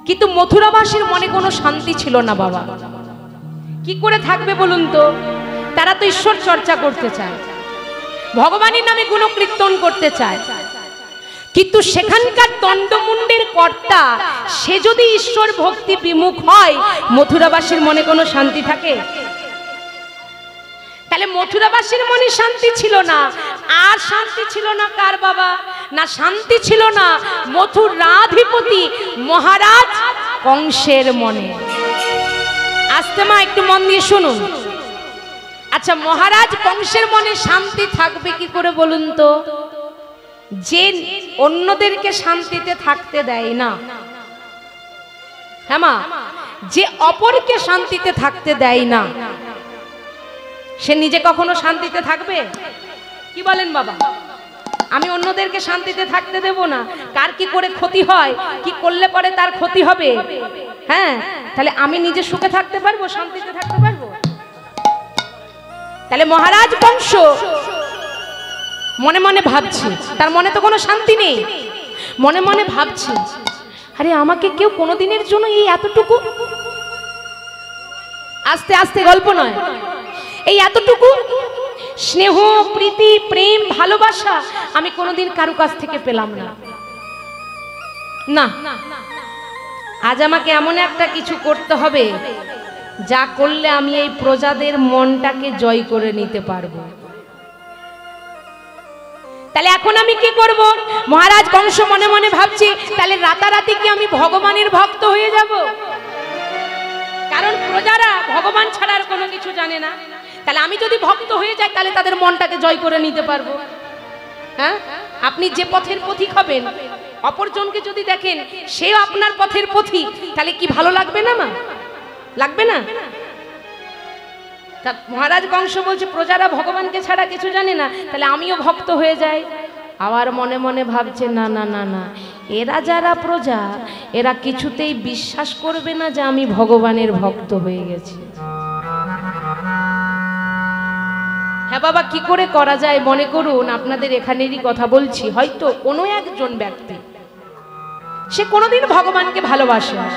কিন্তু মথুরাবাসীর মনে কোনো শান্তি ছিল না বাবা। কি করে থাকবে বলুন তো? তারা তো ঈশ্বর চর্চা করতে চায়, ভগবানের নামে গুণকীর্তন করতে চায়, কিন্তু সেখানকার দণ্ডমুণ্ডের কর্তা সে যদি ঈশ্বর ভক্তি বিমুখ হয়, মথুরাবাসীর মনে কোনো শান্তি থাকে? তাহলে মথুরাবাসীর মনে শান্তি ছিল না। আর শান্তি ছিল না কার বাবা? না, শান্তি ছিল না মথুরাধিপতি মহারাজ কংসের মনে। আস্তে মা, একটু মন দিয়ে শুনুন। আচ্ছা, মহারাজ কংসের মনে শান্তি থাকবে কি করে বলুন তো? যে অন্যদেরকে শান্তিতে থাকতে দেয় না, হ্যাঁ মা, যে অপরকে শান্তিতে থাকতে দেয় না, সে নিজে কখনো শান্তিতে থাকবে? কি বলেন বাবা? আমি অন্যদেরকে শান্তিতে থাকতে দেব না, কার কি করে ক্ষতি হয়, কি করলে পরে তার ক্ষতি হবে, হ্যাঁ, তাহলে আমি নিজে সুখে থাকতে পারবো, শান্তিতে থাকতে পারবো? তাহলে মহারাজ কংস মনে মনে ভাবছে, তার মনে তো কোনো শান্তি নেই, মনে মনে ভাবছে, আরে আমাকে কেউ কোনোদিনের জন্য এই এতটুকু, আস্তে আস্তে গল্প নয়, এই এতটুকু স্নেহ, প্রীতি, প্রেম, ভালোবাসা আমি কোনোদিন কারো কাছ থেকে পেলাম না। না, আজ আমাকে এমন একটা কিছু করতে হবে যা করলে আমি এই প্রজাদের মনটাকে জয় করে নিতে পারবো। তাহলে এখন আমি কি করব? মহারাজ কংস মনে মনে ভাবছি, তাহলে রাতারাতি কি আমি ভগবানের ভক্ত হয়ে যাব? কারণ প্রজারা ভগবান ছাড়া আর কোনো কিছু জানে না। তাহলে আমি যদি ভক্ত হয়ে যাই, তাহলে তাদের মনটাকে জয় করে নিতে পারবো। হ্যাঁ, আপনি যে পথের পথিক হবেন, অপরজনকে যদি দেখেন সেও আপনার পথের পথিক, তাহলে কি ভালো লাগবে না মা? লাগবে না? তা মহারাজ কংস বলছে প্রজারা ভগবানকে ছাড়া কিছু জানে না, তাহলে আমিও ভক্ত হয়ে যাই। আবার মনে মনে ভাবছে, না না না না, এরা যারা প্রজা, এরা কিছুতেই বিশ্বাস করবে না যে আমি ভগবানের ভক্ত হয়ে গেছি। হ্যাঁ বাবা, কি করে করা যায়? মনে করুন আপনাদের এখানেরই কথা বলছি, হয়তো কোনো একজন ব্যক্তি সে কোনোদিন ভগবানকে ভালোবাসে না,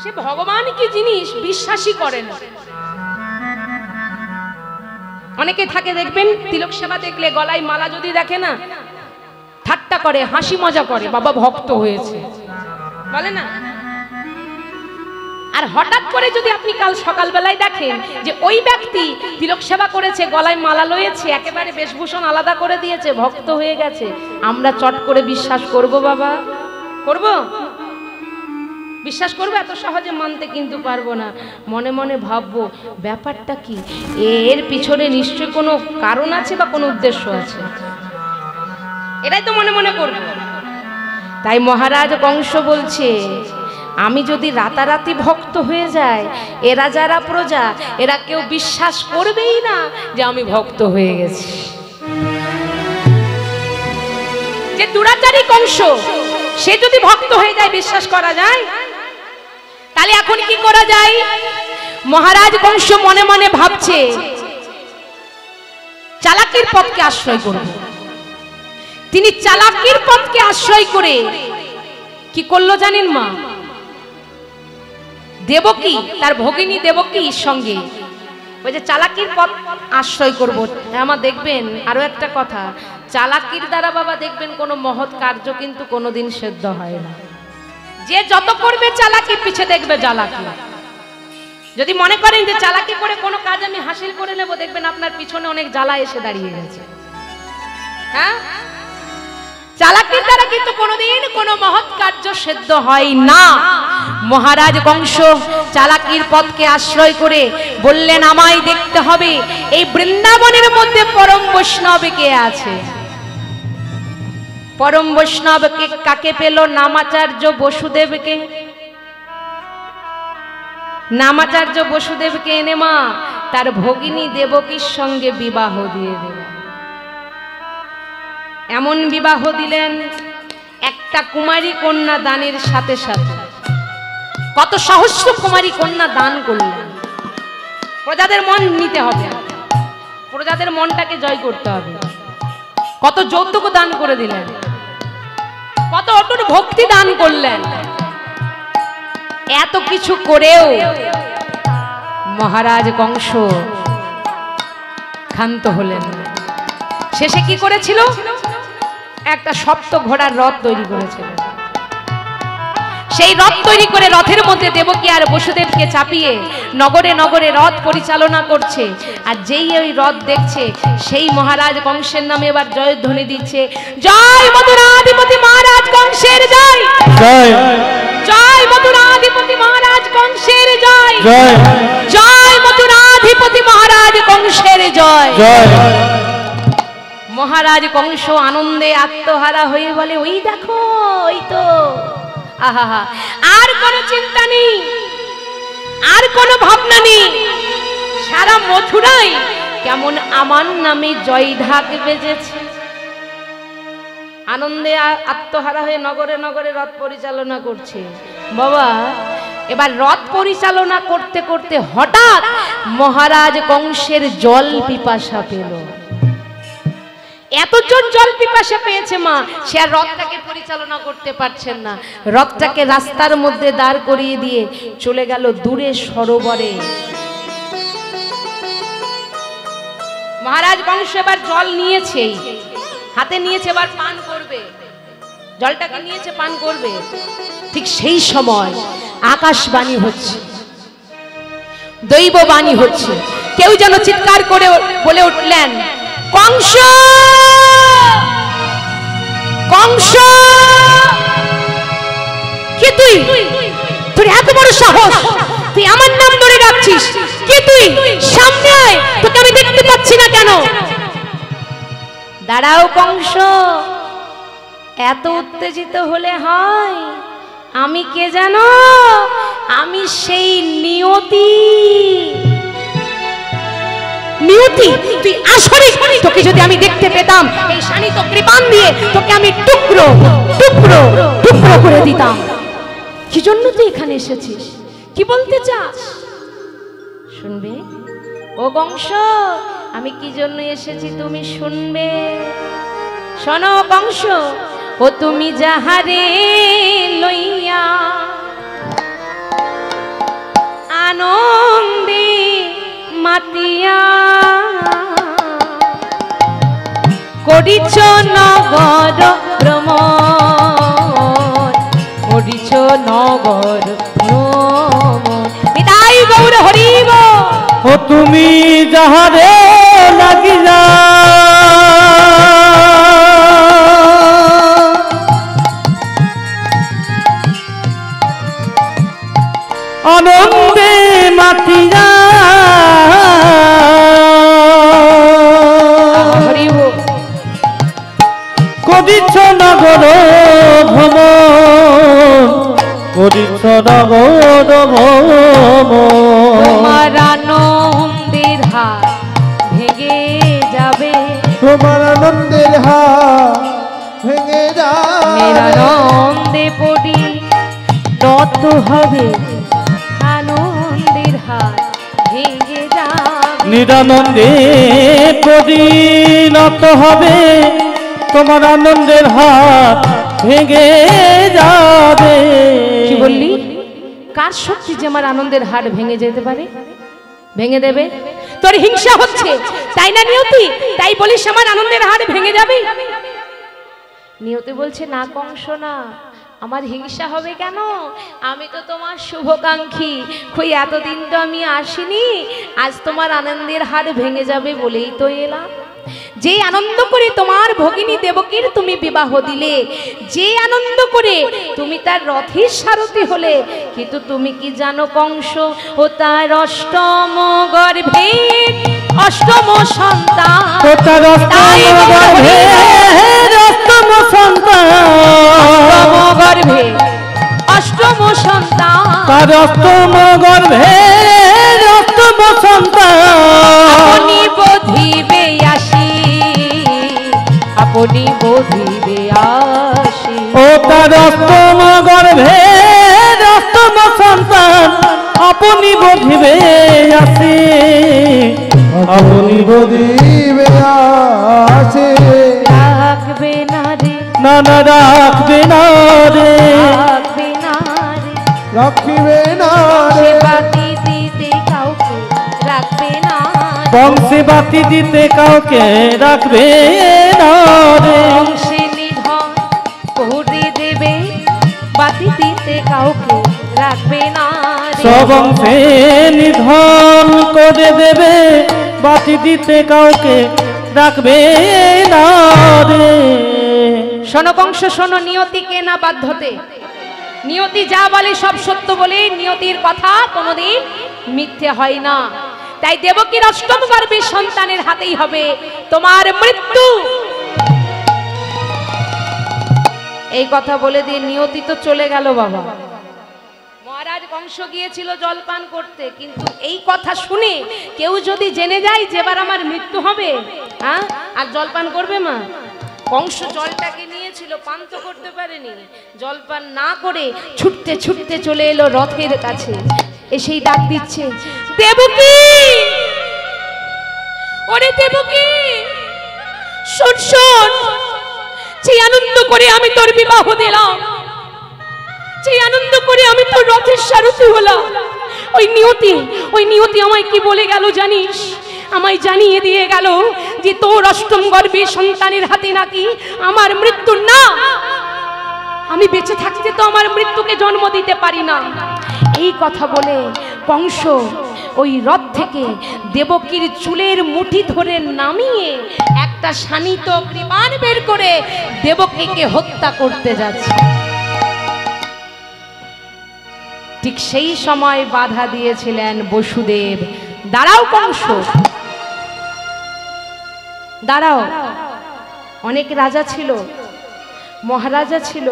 সে ভগবান কি জিনিস বিশ্বাসই করে না। অনেকে থাকে দেখবেন, তিলক সেবা দেখলে গলায় মালা যদি দেখে না, ঠাট্টা করে, হাসি মজা করে, বাবা ভক্ত হয়েছে বলে না। আর হঠাৎ করে যদি আপনি কাল সকালবেলায় দেখেন যে ওই ব্যক্তি তিলক সেবা করেছে, গলায় মালা লয়েছে, একেবারে বেশভূষণ আলাদা করে দিয়েছে, ভক্ত হয়ে গেছে, আমরা চট করে বিশ্বাস করব বাবা? করব? বিশ্বাস করবো? এত সহজে মানতে কিন্তু পারবো না। মনে মনে ভাববো, ব্যাপারটা কি, এর পিছনে নিশ্চয় কোনো কারণ আছে বা কোনো উদ্দেশ্য আছে, এটাই তো মনে মনে করবো। তাই মহারাজ কংস বলছে, আমি যদি রাতারাতি ভক্ত হয়ে যাই, এরা যারা প্রজা, এরা কেউ বিশ্বাস করবেই না যে আমি ভক্ত হয়ে গেছি। যে দুরাচারী কংস, সে যদি ভক্ত হয়ে যায়, বিশ্বাস করা যায়? তাহলে এখন কি করা যায়? মহারাজ কংস মনে মনে ভাবছে, চালাকির পথকে আশ্রয় করব। তিনি চালাকির পথকে আশ্রয় করে কি করলো জানেন মা? দেবকী, তার ভগিনী দেবকীর সঙ্গে ওই যে চালাকির পথ আশ্রয় করব। আমার দেখবেন আরো একটা কথা, চালাকির দ্বারা বাবা দেখবেন কোনো মহৎ কার্য কিন্তু কোনোদিন সিদ্ধ হয় না। যে যত করবে চালাকি, পিছে দেখবে জ্বালাকি। যদি মনে করেন যে চালাকি করে কোনো কাজ আমি হাসিল করে নেব, দেখবেন আপনার পিছনে অনেক জ্বালা এসে দাঁড়িয়ে গেছে। হ্যাঁ, চালাকির দ্বারা কিন্তু কোনোদিন কোনো মহৎ কার্য সিদ্ধ হয় না। মহারাজ কংস চালাকির পথকে আশ্রয় করে বললেন, আমায় দেখতে হবে এই বৃন্দাবনের মধ্যে পরম বৈষ্ণব কে আছে। পরম বৈষ্ণবকে কাকে পেল? নামাচার্য বসুদেবকে। নামাচার্য বসুদেবকে এনে মা তার ভগিনী দেবকীর সঙ্গে বিবাহ দিয়ে দিলেন। এমন বিবাহ দিলেন, একটা কুমারী কন্যা দানের সাথে সাথে কত সহস্র কুমারী কন্যা দান করলেন। প্রজাদের মন নিতে হবে, প্রজাদের মনটাকে জয় করতে হবে। কত যৌতুক দান করে দিলেন, কত অটুট ভক্তি দান করলেন। করলেন। এত কিছু করেও মহারাজ কংস ক্ষান্ত হলেন। শেষে কি করেছিল? একটা সপ্ত ঘোড়ার রথ তৈরি করেছিল। সেই রথ তৈরি করে রথের মধ্যে দেবকী আর বসুদেবকে চাপিয়ে নগরে নগরে রথ পরিচালনা করছে। আর যেই ওই রথ দেখছে, সেই মহারাজ কংসের নামে এবার জয়ধ্বনি দিচ্ছে, জয় মথুরাধিপতি মহারাজ কংসের জয়, জয় মথুরাধিপতি মহারাজ কংসের জয়, জয় মথুরাধিপতি মহারাজ কংসের জয়। মহারাজ কংস আনন্দে আত্মহারা হয়ে বলে, ওই দেখো, ওই তো, আহা, আর কোনো চিন্তা নেই, আর কোনো ভাবনা নেই, সারা মথুরায় কেমন আমার নামে জয় ঢাক বেজেছে। আনন্দে আত্মহারা হয়ে নগরে নগরে রথ পরিচালনা করছে। বাবা, এবার রথ পরিচালনা করতে করতে হঠাৎ মহারাজ কংসের জল পিপাসা পেল। এত জোর জল পিপাসা পেয়েছে মা, সে আর রথটাকে পরিচালনা করতে পারছেন না। রথটাকে রাস্তার মধ্যে দাঁড় করিয়ে দিয়ে চলে গেল দূরে সরোবরে। মহারাজ কংস এবার জল নিয়েছে, হাতে নিয়েছে, এবার পান করবে, জলটাকে নিয়েছে, পান করবে। ঠিক সেই সময় আকাশবাণী হচ্ছে, দৈববাণী হচ্ছে। কেউ যেন চিৎকার করে বলে উঠলেন, কংস, কংস, কে তুই? তোর এত বড় সাহস, তুই আমার নাম ধরে ডাকছিস? কে তুই? সামনে আয়, তোকে আমি দেখতে পাচ্ছি না কেন? দাঁড়াও কংস, এত উত্তেজিত হলে হয়? আমি কে জানো? আমি সেই নিয়তি। নিয়তি, তুই আসলে, তোকে যদি আমি দেখতে পেতাম, এই শানিত কৃপান দিয়ে তোকে আমি টুকরো টুকরো টুকরো করে দিতাম। কি জন্য তুই এখানে এসেছিস? কি বলতে চাস? শুনবে ও কংস, আমি কি জন্য এসেছি তুমি শুনবে। শোনো কংস, ও তুমি যাহারে লইয়া আনন্দে মাতিয়া করিছ নগর ভ্রমণ, করিছ নগর ভ্রমণ। নিতাই গৌর হরিব। ও তুমি যাহারে লাগিলা আনন্দে মাতিয়া করিছ নগর ভ্রমণ, করিছ নগর ভ্রমণ। তোমার আনন্দের হাত ভেঙে যাবে, তোমার আনন্দের হাত ভেঙে যাবে, নিরানন্দে পড়ি নত হবে, আনন্দের হাত ভেঙে যাবে, নিরানন্দে পরিণত হবে, তোমার আনন্দের হাত ভেঙে যাবে। কি বললি? কার শক্তি যে আমার আনন্দের হাট ভেঙে যেতে পারে? ভেঙে দেবে? তোর হিংসা হচ্ছে তাই না নিয়তি? তাই বলিস আমার আনন্দের হাট ভেঙে যাবে? নিয়তি বলছে, না কংস না, আমার হিংসা হবে কেন? আমি তো তোমার শুভকাঙ্ক্ষী। কই এতদিন তো আমি আসিনি, আজ তোমার আনন্দের হাট ভেঙে যাবে বলেই তো এলাম। যে আনন্দ করে তোমার ভগিনী দেবকীর তুমি বিবাহ দিলে, যে আনন্দ করে তুমি তার রথের সারথি হলে, কিন্তু তুমি কি জানো কংস, ও তার অষ্টম গর্ভে অষ্টম সন্তান, ও তার অষ্টম গর্ভে অষ্টম সন্তান, অষ্টম গর্ভে অষ্টম সন্তান, তার অষ্টম গর্ভে অষ্টম সন্তান। আপনি বোধিবে আসি, আপনি বোধিবে আসি, ও তার অষ্টম গর্ভে অষ্টম সন্তান, আপনি বোধিবে আসি, আপনি বদিবে আসে, রাখবে না রে, না না রাখবে না রে, রাখবে রাখিবে না রে বাতি দিতে কাউকে রাখবে না বংশে বাতি দিতে কাউকে রাখবে না রে বংশে নিধন করে দেবে বাতি দিতে কাউকে রাখবে না সবংশে নিধন করে দেবে বাতি দিতে কাউকে রাখবে না রে শোনো বংশ শোনো, নিয়তিকে না বাধ্যতে। নিয়তি যা বলে সব সত্য বলে, নিয়তির কথা কোনোদিন মিথ্যে হয় না। তাই দেবকীর অষ্টম গর্ভের সন্তানের হাতেই হবে তোমার মৃত্যু। এই কথা বলে দিয়ে নিয়তি তো চলে গেল বাবা। মহারাজ কংস গিয়েছিল জলপান করতে, কিন্তু এই কথা শুনে কেউ যদি জেনে যায় যে এবার আমার মৃত্যু হবে, হ্যাঁ, আর জলপান করবে মা? কংস জলটাকে নিয়েছিল, পান তো করতে পারেনি। জলপান না করে ছুটতে ছুটতে চলে এলো রথের কাছে, এসেই ডাক দিচ্ছে, দেবকী, ওরে দেবকী, শোন শোন, সেই আনন্দ করে আমি তোর বিবাহ দিলাম, সেই আনন্দ করে আমি তোর রথের সারথি হলাম, ওই নিয়তি আমায় কি বলে গেল জানিস? আমায় জানিয়ে দিয়ে গেল যে তোর অষ্টম গর্ভে সন্তানের হাতে নাকি আমার মৃত্যু না। আমি বেঁচে থাকতে তো আমার মৃত্যুকে জন্ম দিতে পারি না। এই কথা বলে কংস ওই রথ থেকে দেবকীর চুলের মুঠি ধরে নামিয়ে একটা শানিত কৃপাণ বের করে দেবকীকে হত্যা করতে যাচ্ছে। ঠিক সেই সময় বাধা দিয়েছিলেন বসুদেব। দাঁড়াও কংস, দাঁড়াও। অনেক রাজা ছিল, মহারাজা ছিল,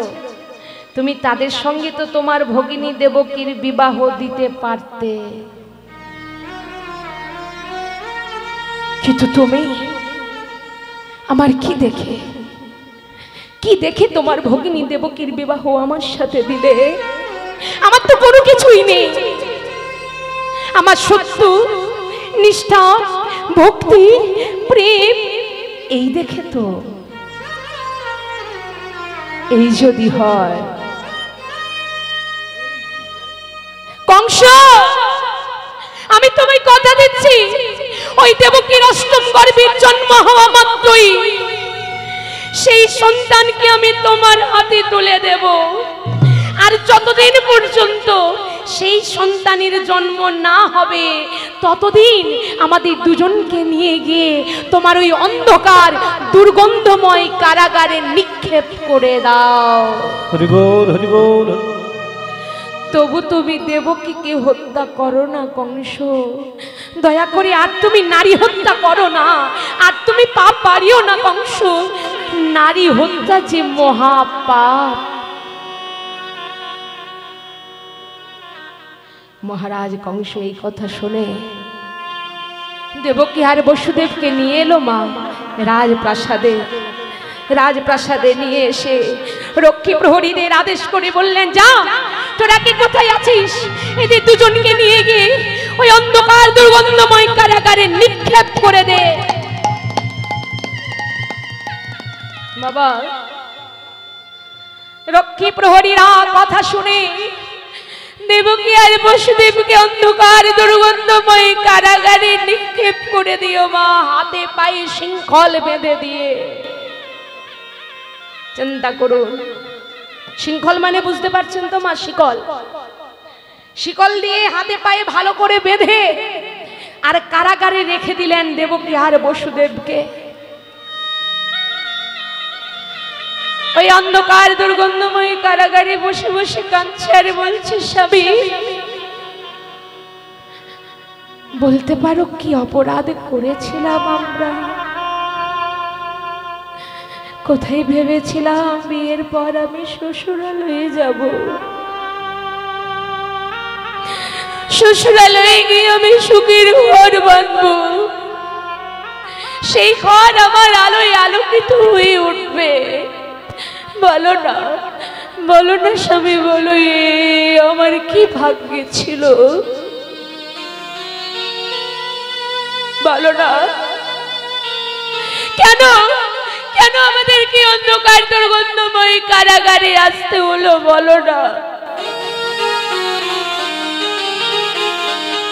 তুমি তাদের সঙ্গে তো তোমার ভগিনী দেবকীর বিবাহ দিতে পারতে, কিন্তু তুমি আমার কি দেখে তোমার ভগিনী দেবকীর বিবাহ আমার সাথে দিলে? আমার তো কোনো কিছুই নেই। আমার সত্য, নিষ্ঠা, ভক্তি, প্রেম এই দেখে তো। এই যদি হয়, কংস, আমি তোমায় কথা দিচ্ছি, ওই দেবকীর অষ্টম গর্ভের জন্ম হওয়া মাত্রই সেই সন্তানকে আমি তোমার হাতে তুলে দেব। আর যতদিন পর্যন্ত সেই সন্তানের জন্ম না হবে ততদিন আমাদের দুজনকে নিয়ে গিয়ে তোমার ওই অন্ধকার দুর্গন্ধময় কারাগারে নিক্ষেপ করে দাও। হরি বল, হরি বল। তবু তুমি দেবকীকে হত্যা করো না কংস, দয়া করে। আর তুমি নারী হত্যা করো না, আর তুমি পাপ বাড়িও না কংস। নারী হত্যা যে মহাপাপ। মহারাজ কংস এই কথা শুনে দেবকী আর বসুদেবকে নিয়ে এলো মা রাজপ্রাসাদে নিয়ে এসে রক্ষী প্রহরীদের আদেশ করে বললেন, যা, তোরা কি কোথায় আছিস? এদের দুজনকে নিয়ে গিয়ে ওই অন্ধকার দুর্গন্ধময় কারাগারে নিক্ষেপ করে দে। বাবা, রক্ষী প্রহরীরা কথা শুনে দেবকী আর বসুদেবকে অন্ধকার দুর্গন্ধময় কারাগারে নিক্ষেপ করে দিও মা, হাতে পায়ে শৃঙ্খল বেঁধে দিয়ে। চিন্তা করুন, শৃঙ্খল মানে বুঝতে পারছেন তো মা? শিকল দিয়ে হাতে পায়ে ভালো করে বেঁধে আর কারাগারে রেখে দিলেন দেবকী আর বসুদেবকে। ওই অন্ধকার দুর্গন্ধময় কারাগারে বসে বসে কাঁদছে আর বলছে, স্বামী, বলতে পারো কি অপরাধ করেছিলাম আমরা? কোথায় ভেবেছিলাম বিয়ের পর আমি শ্বশুরালয়ে যাব, শ্বশুরালয়ে গিয়ে আমি সুখের ঘর বাঁধবো, সেই ঘর আমার আলোয় আলোকিত হয়ে উঠবে। বলো না, বলো না স্বামী, বলো, আমার কি ভাগ্যে ছিল? বলো না, কেন কেন আমাদেরকে অন্ধকার দুর্গন্ধময় কারাগারে আসতে হলো? বলো না।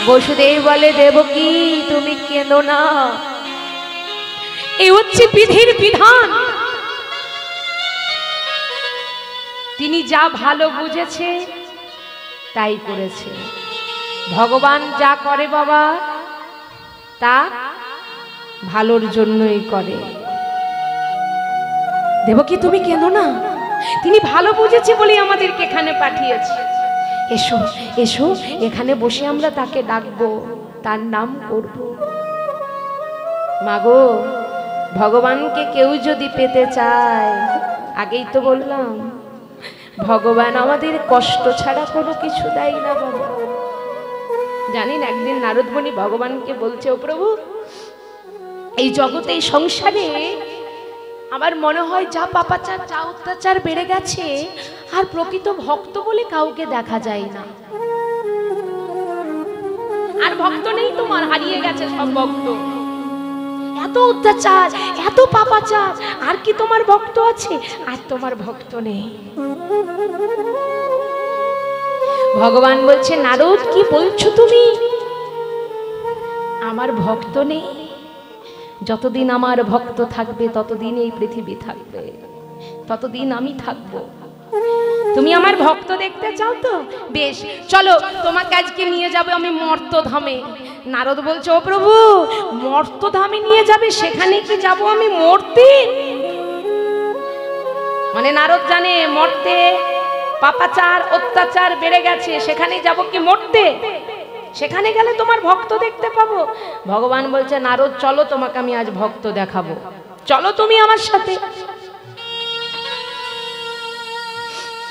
বসুদেব বলে দেবকী তুমি কেঁদো না, এই হচ্ছে বিধির বিধান। তিনি যা ভালো বুঝেছে তাই করেছে। ভগবান যা করে বাবা তা ভালোর জন্যই করে। দেবকী তুমি কেঁদো না, তিনি ভালো বুঝেছে বলেই আমাদেরকে এখানে পাঠিয়েছে। এসো এসো, এখানে বসে আমরা তাকে ডাকবো, তার নাম করব। মাগো, ভগবানকে কেউ যদি পেতে চায়, আগেই তো বললাম ভগবান আমাদের কষ্ট ছাড়া কোনো কিছু দেয় না বাবা। জানেন একদিন নারদ মুনি ভগবানকে বলছে, ও প্রভু, এই জগতে এই সংসারে আমার মনে হয় যা পাপাচার যা অত্যাচার বেড়ে গেছে, আর প্রকৃত ভক্ত বলে কাউকে দেখা যায় না। আর ভক্ত নেই তোমার, হারিয়ে গেছে সব ভক্ত। এত অত্যাচার এত পাপাচার, আর কি তোমার ভক্ত আছে? আর তোমার ভক্ত নেই। ভগবান বলছে, নারদ কি বলছো তুমি? আমার ভক্ত নেই? যতদিন আমার ভক্ত থাকবে ততদিন এই পৃথিবী থাকবে, ততদিন আমি থাকব। তুমি আমার ভক্ত দেখতে চাও তো? বেশ, চলো তোমাকে আজকে নিয়ে যাবে আমি মর্তধামে। নারদ বলছে, ও প্রভু, মর্তধামে নিয়ে যাবে? সেখানে কি যাব আমি মরতে? মানে নারদ জানে মরতে পাপাচার অত্যাচার বেড়ে গেছে, সেখানে যাব কি মরতে? সেখানে গেলে তোমার ভক্ত দেখতে পাবো। ভগবান বলছে, নারদ চলো, তোমাকে আমি আজ ভক্ত দেখাবো, চলো তুমি আমার সাথে।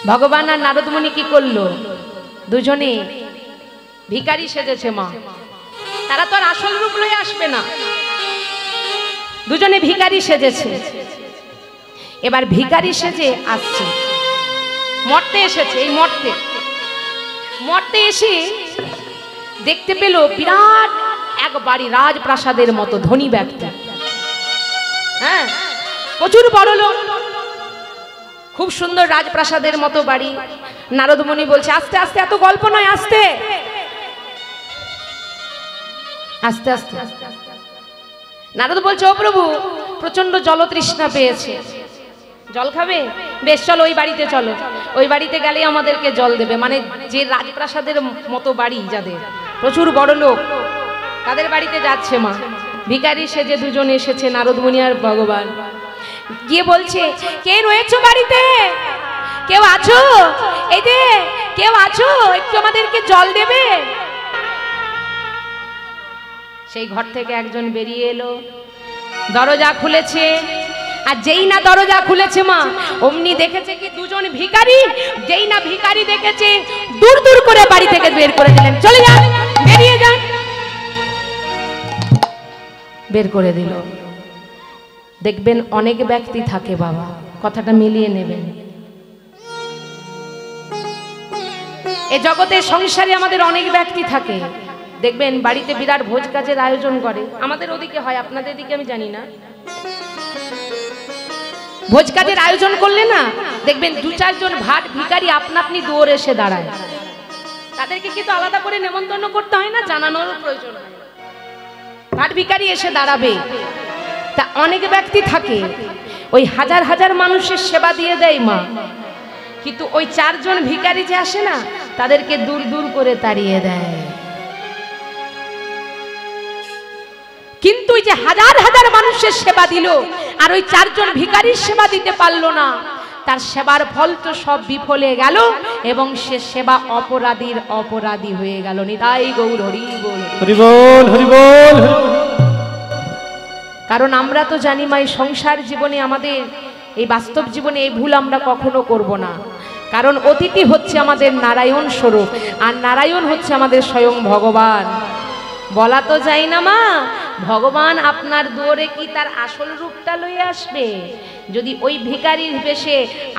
ভগবান আর নারদ মুনি কি করলো? দুজনে ভিখারি সেজেছে মা। তারা তো আর আসল রূপ লয়ে আসবে না, দুজনে ভিখারি সেজেছে। এবার ভিখারি সেজে আসছে, মরতে এসেছে। এই মরতে এসে দেখতে পেল বিরাট এক বাড়ি, রাজপ্রাসাদের মতো, ধনী ব্যক্তি, হ্যাঁ প্রচুর বড় লোক, খুব সুন্দর রাজপ্রাসাদের মতো বাড়ি। নারদ মুনি বলছে, আস্তে আস্তে, এত গল্প নয়, আস্তে আস্তে আস্তে। নারদ বলছে, ও প্রভু, প্রচন্ড জলতৃষ্ণা পেয়েছে, জল খাবে? বেশ চলো ওই বাড়িতে চলো, ওই বাড়িতে গেলে আমাদেরকে জল দেবে। মানে যে রাজপ্রাসাদের মতো বাড়ি, যাদের প্রচুর বড় লোক, তাদের বাড়িতে যাচ্ছে মা। ভিখারি সেজে দুজন এসেছে, নারদ মুনি আর ভগবান। গিয়ে বলছে, কে রয়েছো বাড়িতে? কেউ আছো? এই যে কেউ আছো, একটু আমাদেরকে জল দেবে? সেই ঘর থেকে একজন বেরিয়ে এলো, দরজা খুলেছে। আর যেই না দরজা খুলেছে মা, অমনি দেখেছে কি দুজন ভিখারি। যেই না ভিখারি দেখেছে, দূর দূর করে বাড়ি থেকে বের করে দিলেন, চলে যান, বেরিয়ে যান, বের করে দিল। দেখবেন অনেক ব্যক্তি থাকে বাবা, কথাটা মিলিয়ে নেবেন। এ জগতে সংসারে আমাদের অনেক ব্যক্তি থাকে। দেখবেন বাড়িতে বিরাট ভোজ কাজের আয়োজন করে, আমাদের ওদিকে হয়, আপনাদের দিকে আমি জানি না। ভোজ কাজের আয়োজন করলে না, দেখবেন দু চারজন ভাট ভিখারি আপনা আপনি দুয়ারে এসে দাঁড়ায়। তাদেরকে কিন্তু আলাদা করে নেমন্তন্ন করতে হয় না, জানানোর প্রয়োজন হয়। ভাট ভিখারি এসে দাঁড়াবে। তা অনেক ব্যক্তি থাকে, ওই হাজার হাজার মানুষের সেবা দিয়ে দেয় মা, কিন্তু ওই চারজন ভিখারি যে আসে না, তাদেরকে দূর দূর করে তাড়িয়ে দেয়। কিন্তু ওই যে হাজার হাজার মানুষের সেবা দিল, আর ওই চারজন ভিখারির সেবা দিতে পারলো না, তার সেবার ফল তো সব বিফলে গেল, এবং সে সেবা অপরাধীর অপরাধী হয়ে গেল। নিতাই গৌর হরি বল, হরি বল, হরি বল। কারণ আমরা তো জানি মা, এই সংসার জীবনে, আমাদের এই বাস্তব জীবনে এই ভুল আমরা কখনো করব না। কারণ অতিথি হচ্ছে আমাদের নারায়ণ স্বরূপ, আর নারায়ণ হচ্ছে আমাদের স্বয়ং ভগবান। বলা তো যায় না মা, ভগবান আপনার দুয়ারে কি তার আসল রূপটা লইয়া আসবে? যদি ওই ভিখারির বেশে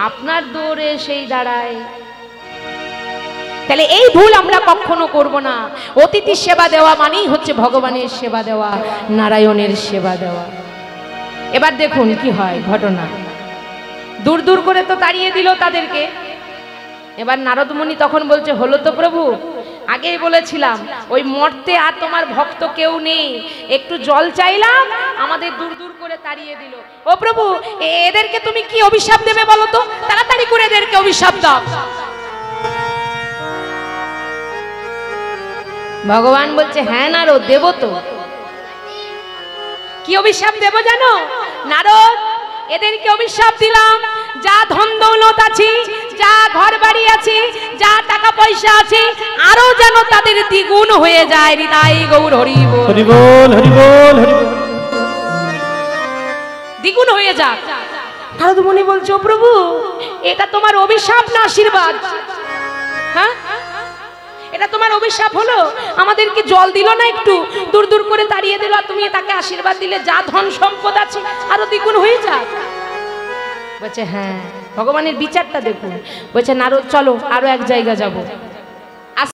আপনার দুয়ারে সেই দাঁড়ায়, তাহলে এই ভুল আমরা কখনো করব না। অতিথি সেবা দেওয়া মানেই হচ্ছে ভগবানের সেবা দেওয়া, নারায়ণের সেবা দেওয়া। এবার দেখুন কি হয় ঘটনা। দূর দূর করে তো তাড়িয়ে দিল তাদেরকে। এবার নারদ মুনি তখন বলছে, হলো তো প্রভু, আগেই বলেছিলাম ওই মর্তে আর তোমার ভক্ত কেউ নেই, একটু জল চাইলাম আমাদের দূর দূর করে তাড়িয়ে দিল। ও প্রভু, এদেরকে তুমি কি অভিশাপ দেবে বলো তো, তাড়াতাড়ি করে এদেরকে অভিশাপ দাও। ভগবান বলছে হ্যাঁ নারদ, দেব তো। কি অভিশাপ দেব জানো নারদ? এদেরকে অভিশাপ দিলাম, যা ধন দৌলত আছে, যা ঘর বাড়ি আছে, যা টাকা পয়সা আছে, আরো যেন তাদের দ্বিগুণ হয়ে যায়। হৃদয় গৌর হরি বল, হরি বল, হরি বল, হরি বল। দ্বিগুণ হয়ে যাক। নারদ মুনি বলছো প্রভু, এটা তোমার অভিশাপ না আশীর্বাদ? হ্যাঁ, এটা তোমার অভিশাপ হলো? আমাদেরকে জল দিল না, একটু দূর দূর করে তাড়িয়ে দিল, আর তুমি তাকে আশীর্বাদ দিলে যা ধন সম্পদ আছে আরো দ্বিগুণ হয়ে যাক। বলছে হ্যাঁ, ভগবানের বিচারটা দেখুন। বলছে নারদ চলো আরো এক জায়গা যাব।